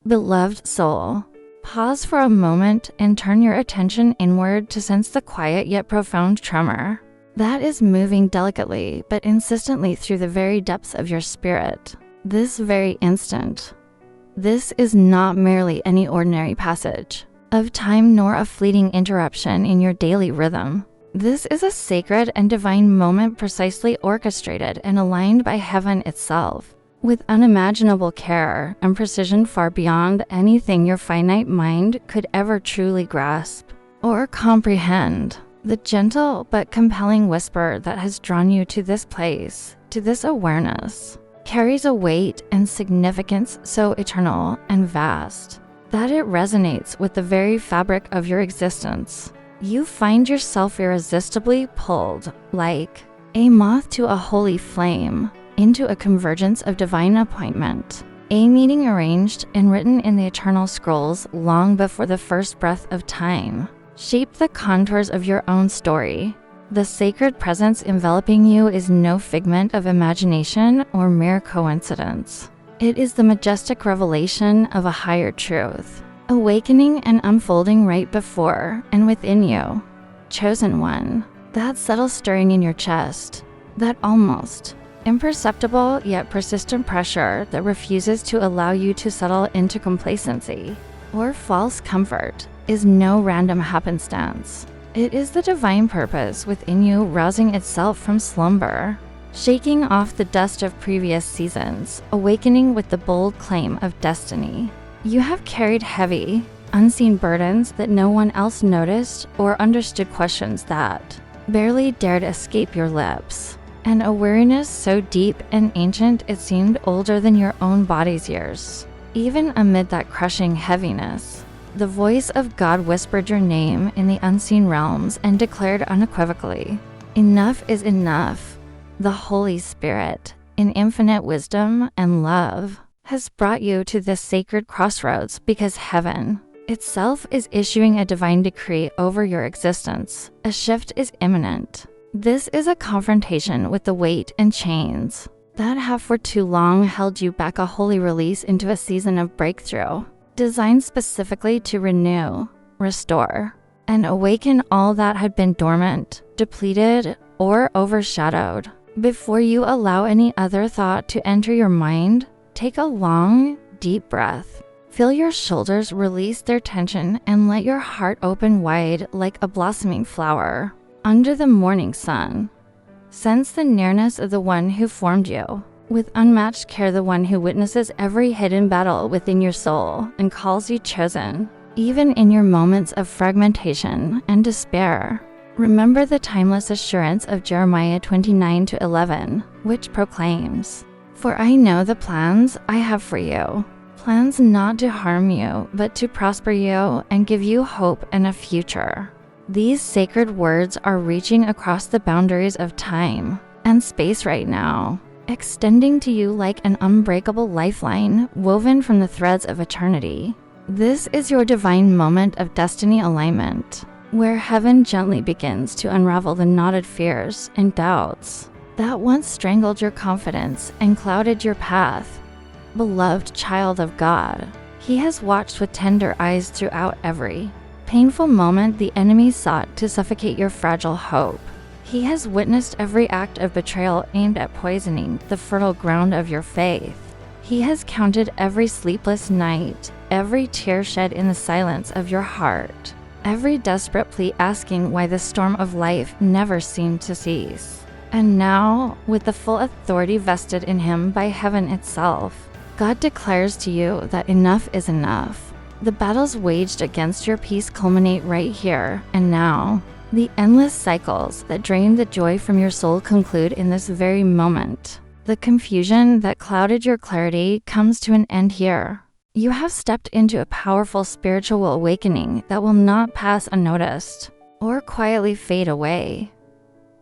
Beloved soul, pause for a moment and turn your attention inward to sense the quiet yet profound tremor that is moving delicately but insistently through the very depths of your spirit. This very instant. This is not merely any ordinary passage of time nor a fleeting interruption in your daily rhythm. This is a sacred and divine moment precisely orchestrated and aligned by heaven itself, with unimaginable care and precision far beyond anything your finite mind could ever truly grasp or comprehend. The gentle but compelling whisper that has drawn you to this place, to this awareness, carries a weight and significance so eternal and vast that it resonates with the very fabric of your existence. You find yourself irresistibly pulled, like a moth to a holy flame, into a convergence of divine appointment, a meeting arranged and written in the eternal scrolls long before the first breath of time shaped the contours of your own story. The sacred presence enveloping you is no figment of imagination or mere coincidence. It is the majestic revelation of a higher truth, awakening and unfolding right before and within you. Chosen one, that subtle stirring in your chest, that almost imperceptible yet persistent pressure that refuses to allow you to settle into complacency or false comfort, is no random happenstance. It is the divine purpose within you rousing itself from slumber, shaking off the dust of previous seasons, awakening with the bold claim of destiny. You have carried heavy, unseen burdens that no one else noticed or understood, questions that barely dared escape your lips, and a weariness so deep and ancient it seemed older than your own body's years. Even amid that crushing heaviness, the voice of God whispered your name in the unseen realms and declared unequivocally, "Enough is enough." The Holy Spirit, in infinite wisdom and love, has brought you to this sacred crossroads because heaven itself is issuing a divine decree over your existence. A shift is imminent. This is a confrontation with the weight and chains that have for too long held you back, a holy release into a season of breakthrough, designed specifically to renew, restore, and awaken all that had been dormant, depleted, or overshadowed. Before you allow any other thought to enter your mind, take a long, deep breath. Feel your shoulders release their tension and let your heart open wide like a blossoming flower under the morning sun. Sense the nearness of the one who formed you, with unmatched care, the one who witnesses every hidden battle within your soul and calls you chosen, even in your moments of fragmentation and despair. Remember the timeless assurance of Jeremiah 29:11, which proclaims, "For I know the plans I have for you, plans not to harm you, but to prosper you and give you hope and a future." These sacred words are reaching across the boundaries of time and space right now, extending to you like an unbreakable lifeline woven from the threads of eternity. This is your divine moment of destiny alignment, where heaven gently begins to unravel the knotted fears and doubts that once strangled your confidence and clouded your path. Beloved child of God, He has watched with tender eyes throughout every painful moment the enemy sought to suffocate your fragile hope. He has witnessed every act of betrayal aimed at poisoning the fertile ground of your faith. He has counted every sleepless night, every tear shed in the silence of your heart, every desperate plea asking why the storm of life never seemed to cease. And now, with the full authority vested in Him by heaven itself, God declares to you that enough is enough. The battles waged against your peace culminate right here and now. The endless cycles that drain the joy from your soul conclude in this very moment. The confusion that clouded your clarity comes to an end here. You have stepped into a powerful spiritual awakening that will not pass unnoticed or quietly fade away.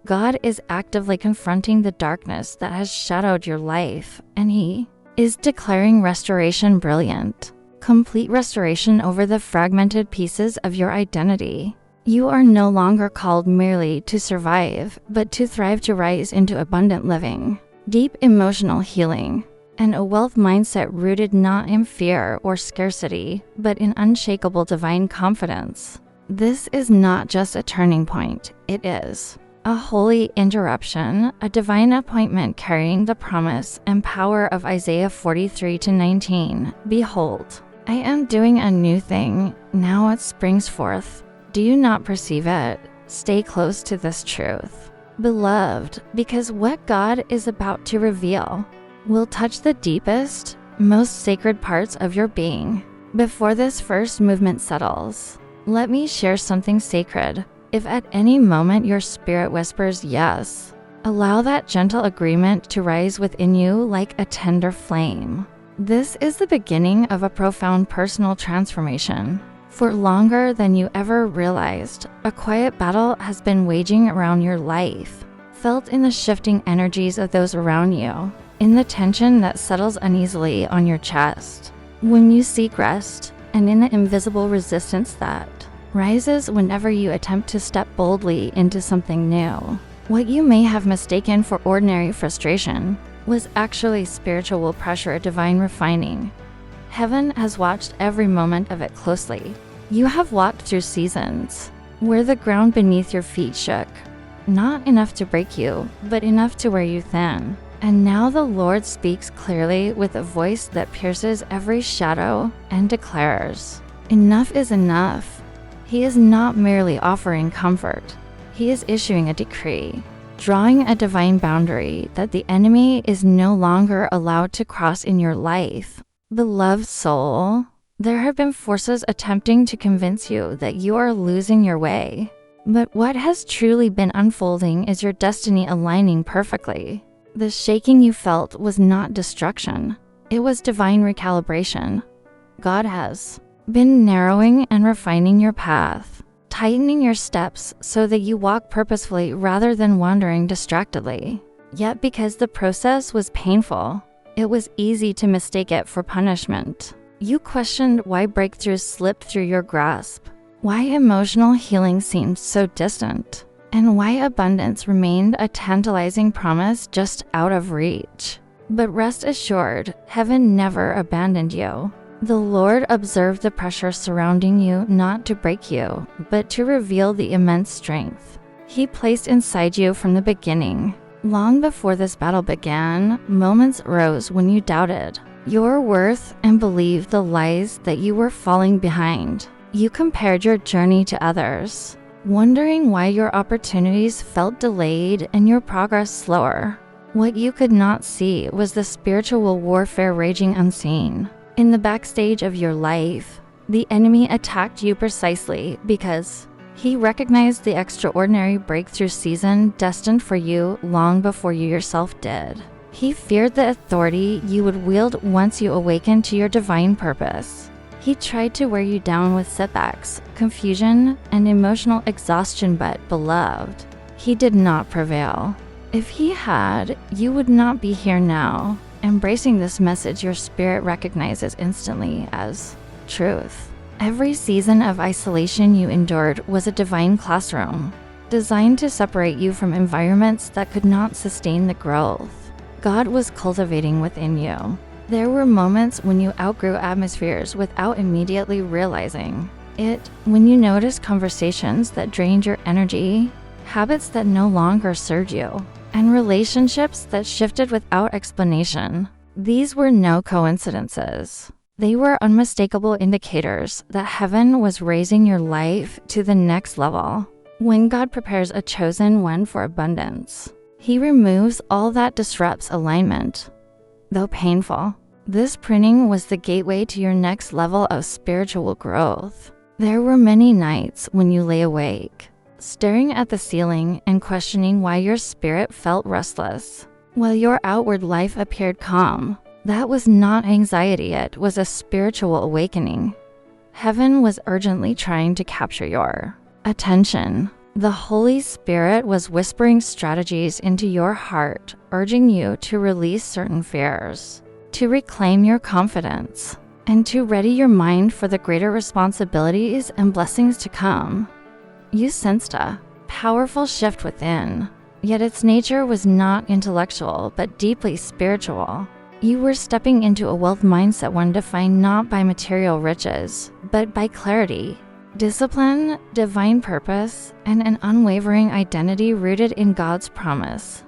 God is actively confronting the darkness that has shadowed your life, and He is declaring restoration, brilliant, complete restoration over the fragmented pieces of your identity. You are no longer called merely to survive, but to thrive, to rise into abundant living, deep emotional healing, and a wealth mindset rooted not in fear or scarcity, but in unshakable divine confidence. This is not just a turning point, it is a holy interruption, a divine appointment carrying the promise and power of Isaiah 43:19. Behold, I am doing a new thing, now it springs forth. Do you not perceive it? Stay close to this truth, beloved, because what God is about to reveal will touch the deepest, most sacred parts of your being. Before this first movement settles, let me share something sacred. If at any moment your spirit whispers yes, allow that gentle agreement to rise within you like a tender flame. This is the beginning of a profound personal transformation. For longer than you ever realized, a quiet battle has been waging around your life, felt in the shifting energies of those around you, in the tension that settles uneasily on your chest when you seek rest, and in the invisible resistance that rises whenever you attempt to step boldly into something new. What you may have mistaken for ordinary frustration was actually spiritual pressure, divine refining. Heaven has watched every moment of it closely. You have walked through seasons where the ground beneath your feet shook, not enough to break you, but enough to wear you thin. And now the Lord speaks clearly with a voice that pierces every shadow and declares, enough is enough. He is not merely offering comfort. He is issuing a decree, drawing a divine boundary that the enemy is no longer allowed to cross in your life. Beloved soul, there have been forces attempting to convince you that you are losing your way. But what has truly been unfolding is your destiny aligning perfectly. The shaking you felt was not destruction. It was divine recalibration. God has been narrowing and refining your path, tightening your steps so that you walk purposefully rather than wandering distractedly. Yet because the process was painful, it was easy to mistake it for punishment. You questioned why breakthroughs slipped through your grasp, why emotional healing seemed so distant, and why abundance remained a tantalizing promise just out of reach. But rest assured, heaven never abandoned you. The Lord observed the pressure surrounding you not to break you, but to reveal the immense strength He placed inside you from the beginning. Long before this battle began, moments arose when you doubted your worth and believed the lies that you were falling behind. You compared your journey to others, wondering why your opportunities felt delayed and your progress slower. What you could not see was the spiritual warfare raging unseen. In the backstage of your life, the enemy attacked you precisely because he recognized the extraordinary breakthrough season destined for you long before you yourself did. He feared the authority you would wield once you awakened to your divine purpose. He tried to wear you down with setbacks, confusion, and emotional exhaustion, but beloved, he did not prevail. If he had, you would not be here now, embracing this message your spirit recognizes instantly as truth. Every season of isolation you endured was a divine classroom, designed to separate you from environments that could not sustain the growth God was cultivating within you. There were moments when you outgrew atmospheres without immediately realizing it, when you noticed conversations that drained your energy, habits that no longer served you, and relationships that shifted without explanation. These were no coincidences. They were unmistakable indicators that heaven was raising your life to the next level. When God prepares a chosen one for abundance, He removes all that disrupts alignment. Though painful, this pruning was the gateway to your next level of spiritual growth. There were many nights when you lay awake, staring at the ceiling and questioning why your spirit felt restless, while your outward life appeared calm. That was not anxiety, it was a spiritual awakening. Heaven was urgently trying to capture your attention. The Holy Spirit was whispering strategies into your heart, urging you to release certain fears, to reclaim your confidence, and to ready your mind for the greater responsibilities and blessings to come. You sensed a powerful shift within, yet its nature was not intellectual but deeply spiritual. You were stepping into a wealth mindset one defined not by material riches, but by clarity, discipline, divine purpose, and an unwavering identity rooted in God's promise.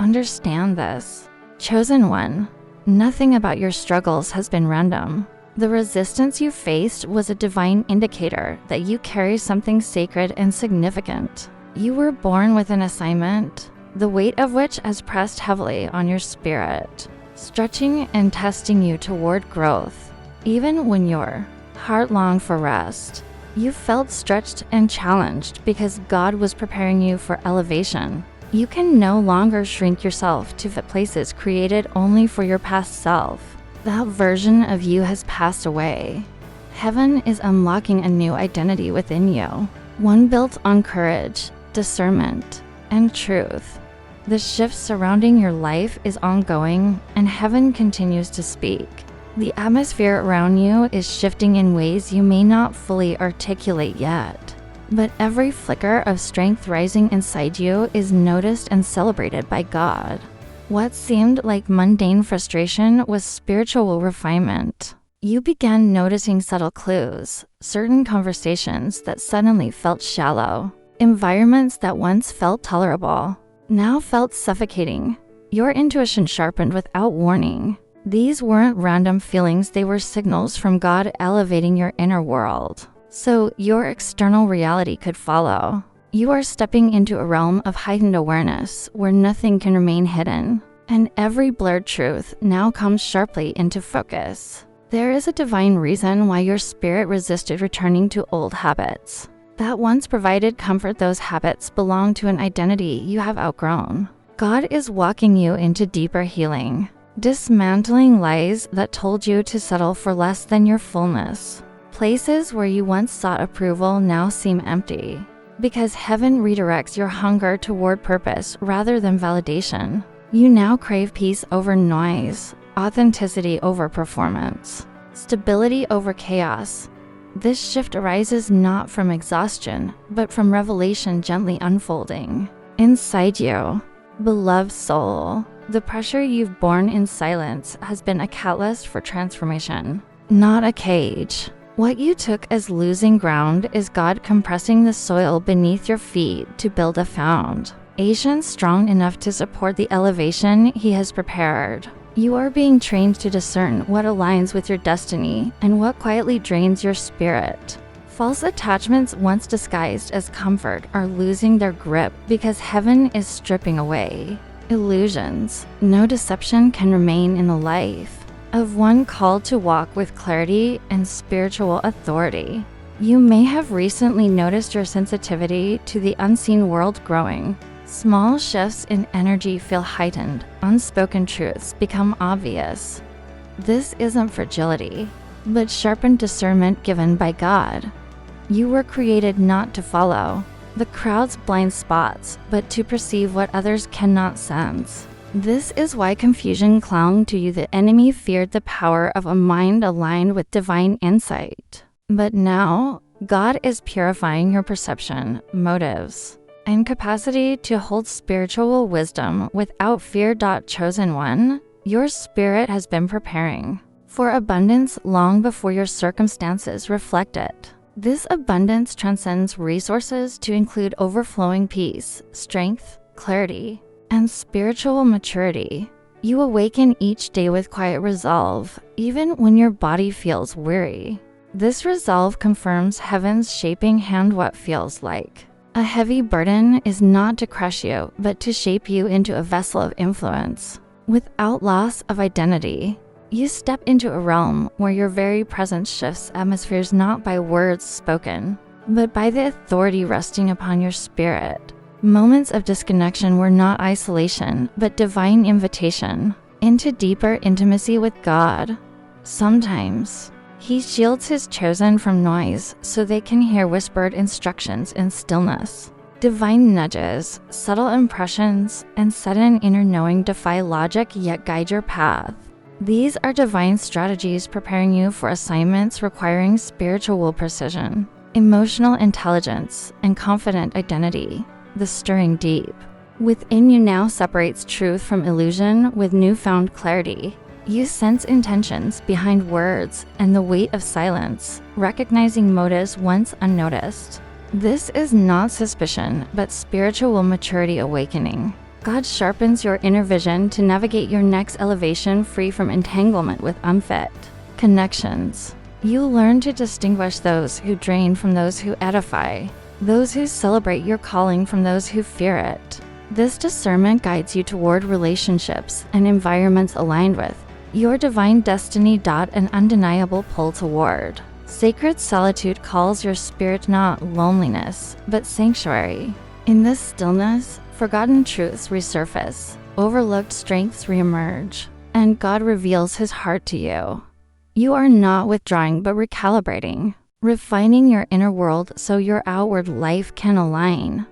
Understand this. Chosen one, nothing about your struggles has been random. The resistance you faced was a divine indicator that you carry something sacred and significant. You were born with an assignment, the weight of which has pressed heavily on your spirit, stretching and testing you toward growth. Even when your heart longed for rest, you felt stretched and challenged because God was preparing you for elevation. You can no longer shrink yourself to fit places created only for your past self. That version of you has passed away. Heaven is unlocking a new identity within you, one built on courage, discernment, and truth. The shift surrounding your life is ongoing, and heaven continues to speak. The atmosphere around you is shifting in ways you may not fully articulate yet, but every flicker of strength rising inside you is noticed and celebrated by God. What seemed like mundane frustration was spiritual refinement. You began noticing subtle clues, certain conversations that suddenly felt shallow, environments that once felt tolerable, now felt suffocating. Your intuition sharpened without warning. These weren't random feelings, they were signals from God elevating your inner world, so your external reality could follow. You are stepping into a realm of heightened awareness where nothing can remain hidden, and every blurred truth now comes sharply into focus. There is a divine reason why your spirit resisted returning to old habits that once provided comfort. Those habits belong to an identity you have outgrown. God is walking you into deeper healing, dismantling lies that told you to settle for less than your fullness. Places where you once sought approval now seem empty, because heaven redirects your hunger toward purpose rather than validation. You now crave peace over noise, authenticity over performance, stability over chaos. This shift arises not from exhaustion, but from revelation gently unfolding. Inside you, beloved soul, the pressure you've borne in silence has been a catalyst for transformation, not a cage. What you took as losing ground is God compressing the soil beneath your feet to build a foundation strong enough to support the elevation He has prepared. You are being trained to discern what aligns with your destiny and what quietly drains your spirit. False attachments once disguised as comfort are losing their grip because heaven is stripping away illusions. No deception can remain in the life of one called to walk with clarity and spiritual authority. You may have recently noticed your sensitivity to the unseen world growing. Small shifts in energy feel heightened, unspoken truths become obvious. This isn't fragility, but sharpened discernment given by God. You were created not to follow the crowd's blind spots, but to perceive what others cannot sense. This is why confusion clung to you. The enemy feared the power of a mind aligned with divine insight. But now, God is purifying your perception, motives, and capacity to hold spiritual wisdom without fear. Chosen one, your spirit has been preparing for abundance long before your circumstances reflect it. This abundance transcends resources to include overflowing peace, strength, clarity, and spiritual maturity. You awaken each day with quiet resolve, even when your body feels weary. This resolve confirms heaven's shaping hand. What feels like a heavy burden is not to crush you, but to shape you into a vessel of influence. Without loss of identity, you step into a realm where your very presence shifts atmospheres not by words spoken, but by the authority resting upon your spirit. Moments of disconnection were not isolation, but divine invitation into deeper intimacy with God. Sometimes, He shields His chosen from noise so they can hear whispered instructions in stillness. Divine nudges, subtle impressions, and sudden inner knowing defy logic yet guide your path. These are divine strategies preparing you for assignments requiring spiritual precision, emotional intelligence, and confident identity. The stirring deep within you now separates truth from illusion with newfound clarity. You sense intentions behind words and the weight of silence, recognizing motives once unnoticed. This is not suspicion, but spiritual maturity awakening. God sharpens your inner vision to navigate your next elevation free from entanglement with unfit connections. You learn to distinguish those who drain from those who edify, those who celebrate your calling from those who fear it. This discernment guides you toward relationships and environments aligned with your divine destiny. An undeniable pull toward sacred solitude calls your spirit not loneliness, but sanctuary. In this stillness, forgotten truths resurface, overlooked strengths reemerge, and God reveals his heart to you. You are not withdrawing but recalibrating, refining your inner world so your outward life can align.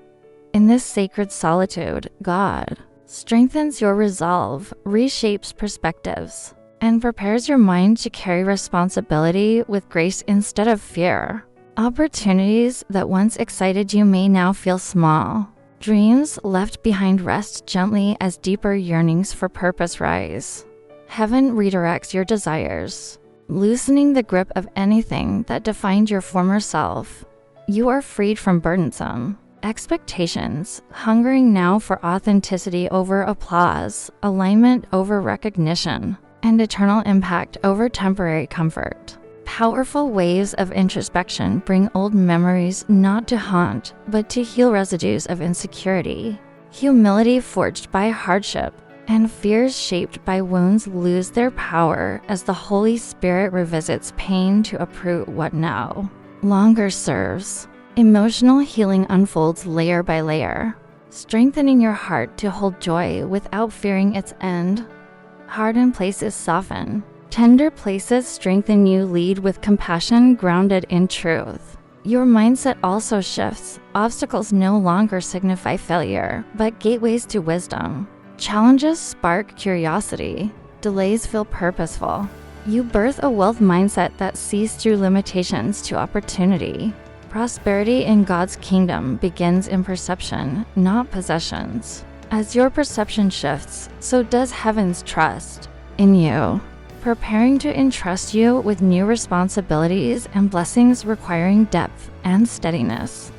In this sacred solitude, God strengthens your resolve, reshapes perspectives, and prepares your mind to carry responsibility with grace instead of fear. Opportunities that once excited you may now feel small. Dreams left behind rest gently as deeper yearnings for purpose rise. Heaven redirects your desires, loosening the grip of anything that defined your former self. You are freed from burdensome expectations, hungering now for authenticity over applause, alignment over recognition, and eternal impact over temporary comfort. Powerful waves of introspection bring old memories not to haunt, but to heal residues of insecurity. Humility forged by hardship and fears shaped by wounds lose their power as the Holy Spirit revisits pain to uproot what now longer serves. Emotional healing unfolds layer by layer, strengthening your heart to hold joy without fearing its end. Hardened places soften. Tender places strengthen you. Lead with compassion grounded in truth. Your mindset also shifts. Obstacles no longer signify failure, but gateways to wisdom. Challenges spark curiosity. Delays feel purposeful. You birth a wealth mindset that sees through limitations to opportunity. Prosperity in God's kingdom begins in perception, not possessions. As your perception shifts, so does heaven's trust in you, preparing to entrust you with new responsibilities and blessings requiring depth and steadiness.